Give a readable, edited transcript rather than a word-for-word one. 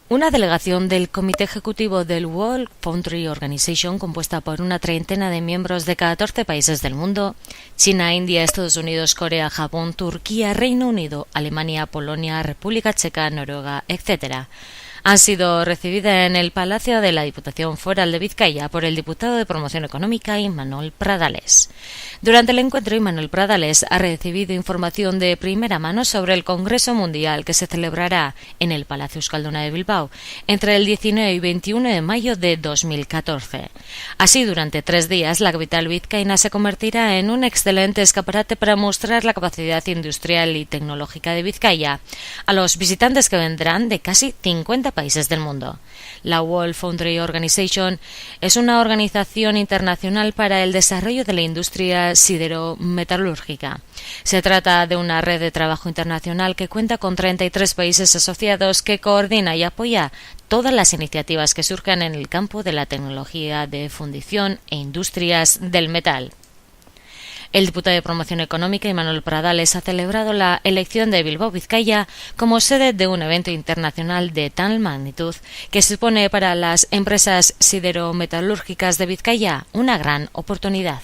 Una delegación del Comité Ejecutivo del World Foundry Organization, compuesta por una treintena de miembros de 14 países del mundo, China, India, Estados Unidos, Corea, Japón, Turquía, Reino Unido, Alemania, Polonia, República Checa, Noruega, etc., han sido recibidas en el Palacio de la Diputación Foral de Vizcaya por el diputado de Promoción Económica, Imanol Pradales. Durante el encuentro, Imanol Pradales ha recibido información de primera mano sobre el Congreso Mundial que se celebrará en el Palacio Euskalduna de Bilbao entre el 19 y 21 de mayo de 2014. Así, durante 3 días, la capital vizcaína se convertirá en un excelente escaparate para mostrar la capacidad industrial y tecnológica de Vizcaya a los visitantes que vendrán de casi 50 países del mundo. La World Foundry Organization es una organización internacional para el desarrollo de la industria sidero-metalúrgica. Se trata de una red de trabajo internacional que cuenta con 33 países asociados que coordina y apoya todas las iniciativas que surjan en el campo de la tecnología de fundición e industrias del metal. El diputado de Promoción Económica, Imanol Pradales, ha celebrado la elección de Bilbao Vizcaya como sede de un evento internacional de tal magnitud que supone para las empresas sidero-metalúrgicas de Vizcaya una gran oportunidad.